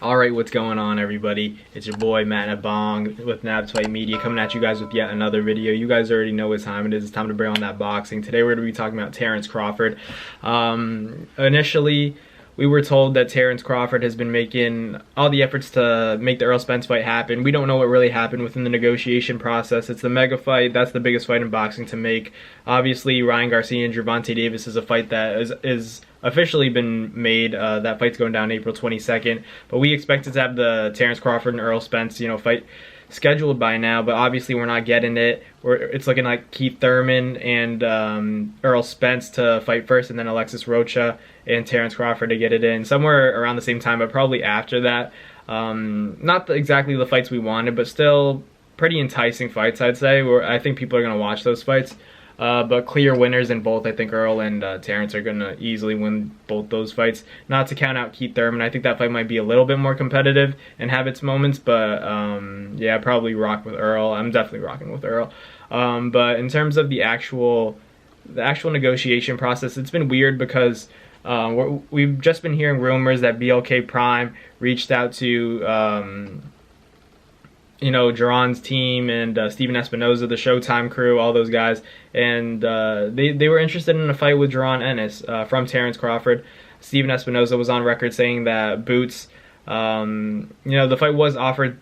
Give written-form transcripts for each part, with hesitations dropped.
Alright, what's going on, everybody? It's your boy Matt Nabong with Nabs Fight Media coming at you guys with yet another video. You guys already know what time it is. It's time to bring on that boxing. Today we're going to be talking about Terence Crawford. Initially, we were told that Terence Crawford has been making all the efforts to make the Errol Spence fight happen. We don't know what really happened within the negotiation process. It's the mega fight. That's the biggest fight in boxing to make. Obviously, Ryan Garcia and Gervonta Davis is a fight that is officially been made. That fight's going down April 22nd, but we expected to have the Terence Crawford and Errol Spence, fight scheduled by now, but obviously we're not getting it. It's looking like Keith Thurman and Errol Spence to fight first, and then Alexis Rocha and Terence Crawford to get it in somewhere around the same time, but probably after that. Not exactly the fights we wanted, but still pretty enticing fights, I'd say. I think people are going to watch those fights. But clear winners in both. I think Errol and Terence are going to easily win both those fights. Not to count out Keith Thurman. I think that fight might be a little bit more competitive and have its moments. But yeah, probably rock with Errol. I'm definitely rocking with Errol. But in terms of the actual negotiation process, it's been weird because we've just been hearing rumors that BLK Prime reached out to Jaron's team and Steven Espinoza, the Showtime crew, all those guys, and they were interested in a fight with Jaron Ennis from Terence Crawford. Steven Espinoza was on record saying that Boots, the fight was offered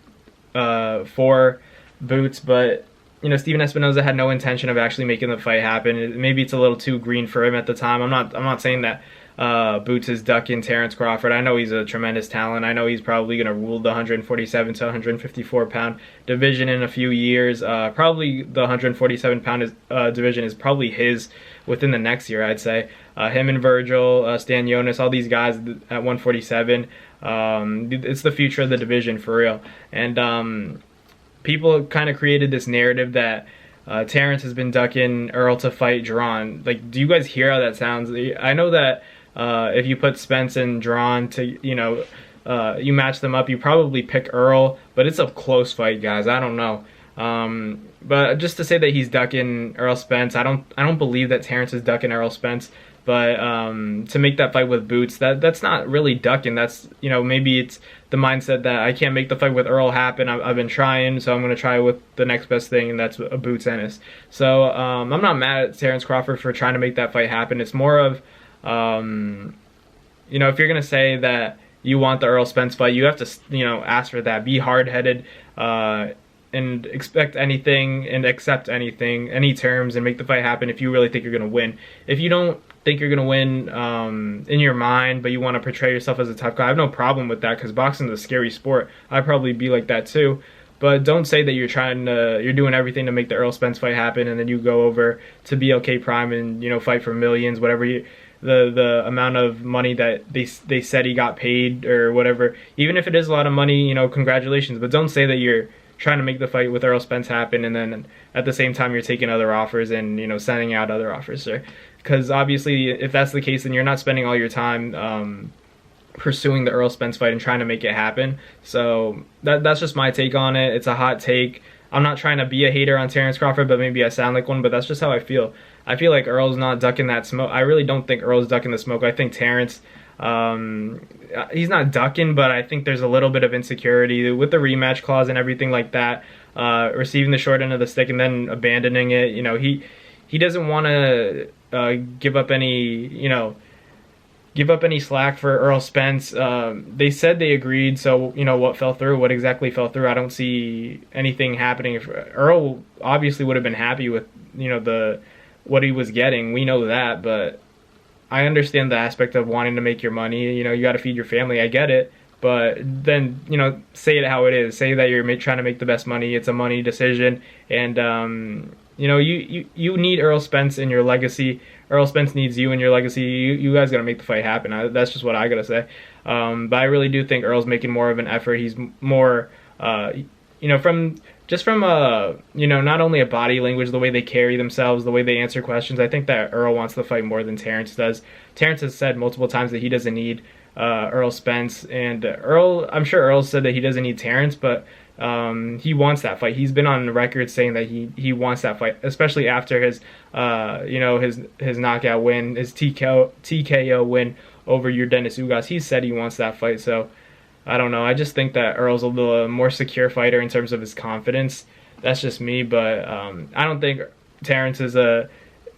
for Boots, but Steven Espinoza had no intention of actually making the fight happen. Maybe it's a little too green for him at the time. I'm not saying that Boots is ducking Terence Crawford. I know he's a tremendous talent. I know he's probably going to rule the 147 to 154 pound division in a few years. Probably the 147 pound division is probably his within the next year, I'd say. Him and Virgil, Stan Jonas, all these guys at 147. It's the future of the division for real. And people kind of created this narrative that Terence has been ducking Earl to fight Jaron. Like, do you guys hear how that sounds? I know that if you put Spence and Jaron to, you match them up, you probably pick Earl, but it's a close fight, guys. I don't know. But just to say that he's ducking Errol Spence, I don't believe that Terence is ducking Errol Spence. But to make that fight with Boots, that's not really ducking. That's, maybe it's the mindset that I can't make the fight with Earl happen. I've been trying, so I'm going to try with the next best thing, and that's a Boots Ennis. So I'm not mad at Terence Crawford for trying to make that fight happen. It's more of, if you're going to say that you want the Errol Spence fight, you have to, ask for that. Be hard-headed and expect anything and accept anything, any terms, and make the fight happen if you really think you're going to win. If you don't think you're going to win in your mind, but you want to portray yourself as a tough guy, I have no problem with that, because boxing is a scary sport. I'd probably be like that too. But don't say that you're doing everything to make the Errol Spence fight happen, and then you go over to BLK Prime and fight for millions, whatever the amount of money that they said he got paid or whatever. Even if it is a lot of money, congratulations. But don't say that you're trying to make the fight with Errol Spence happen, and then at the same time you're taking other offers and sending out other offers, sir. Because obviously, if that's the case, then you're not spending all your time pursuing the Errol Spence fight and trying to make it happen. So that's just my take on it. It's a hot take. I'm not trying to be a hater on Terence Crawford, but maybe I sound like one, but that's just how I feel. I feel like Earl's not ducking that smoke. I really don't think Earl's ducking the smoke. I think Terence, he's not ducking, but I think there's a little bit of insecurity with the rematch clause and everything like that, receiving the short end of the stick and then abandoning it. He doesn't want to give up any slack for Errol Spence. They said they agreed, so what fell through, what exactly fell through, I don't see anything happening. If Earl obviously would have been happy with what he was getting, we know that, but I understand the aspect of wanting to make your money. You got to feed your family. I get it, but then say it how it is. Say that you're trying to make the best money. It's a money decision, and you need Errol Spence in your legacy. Errol Spence needs you in your legacy. You guys gotta make the fight happen. That's just what I gotta say. But I really do think Earl's making more of an effort. He's more, from not only a body language, the way they carry themselves, the way they answer questions. I think that Earl wants the fight more than Terence does. Terence has said multiple times that he doesn't need Errol Spence, and I'm sure Earl said that he doesn't need Terence, but he wants that fight. He's been on record saying that he wants that fight, especially after his his knockout win, his TKO win over Dennis Ugas. He said he wants that fight. So I don't know. I just think that Earl's a little more secure fighter in terms of his confidence. That's just me, but I don't think Terence is a,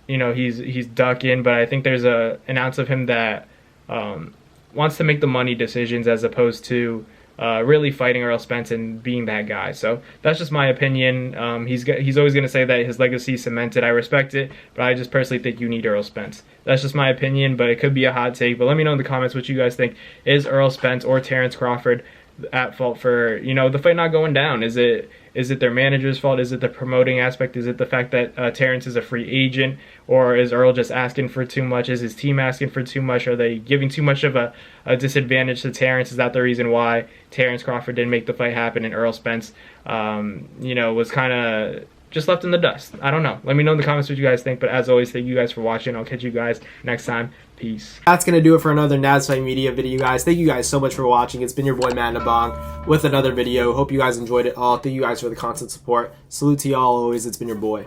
he's ducking, but I think there's an ounce of him that wants to make the money decisions as opposed to really fighting Earl Spence and being that guy. So that's just my opinion. He's always going to say that his legacy is cemented. I respect it, but I just personally think you need Earl Spence. That's just my opinion, but it could be a hot take. But let me know in the comments what you guys think. Is Earl Spence or Terence Crawford at fault for the fight not going down? Is it their manager's fault? Is it the promoting aspect? Is it the fact that Terence is a free agent? Or is Earl just asking for too much? Is his team asking for too much? Are they giving too much of a disadvantage to Terence? Is that the reason why Terence Crawford didn't make the fight happen and Earl Spence, was kind of just left in the dust? I don't know. Let me know in the comments what you guys think. But as always, thank you guys for watching. I'll catch you guys next time. Peace. That's going to do it for another NASFight Media video, guys. Thank you guys so much for watching. It's been your boy, Matt Nabong, with another video. Hope you guys enjoyed it all. Thank you guys for the constant support. Salute to y'all always. It's been your boy.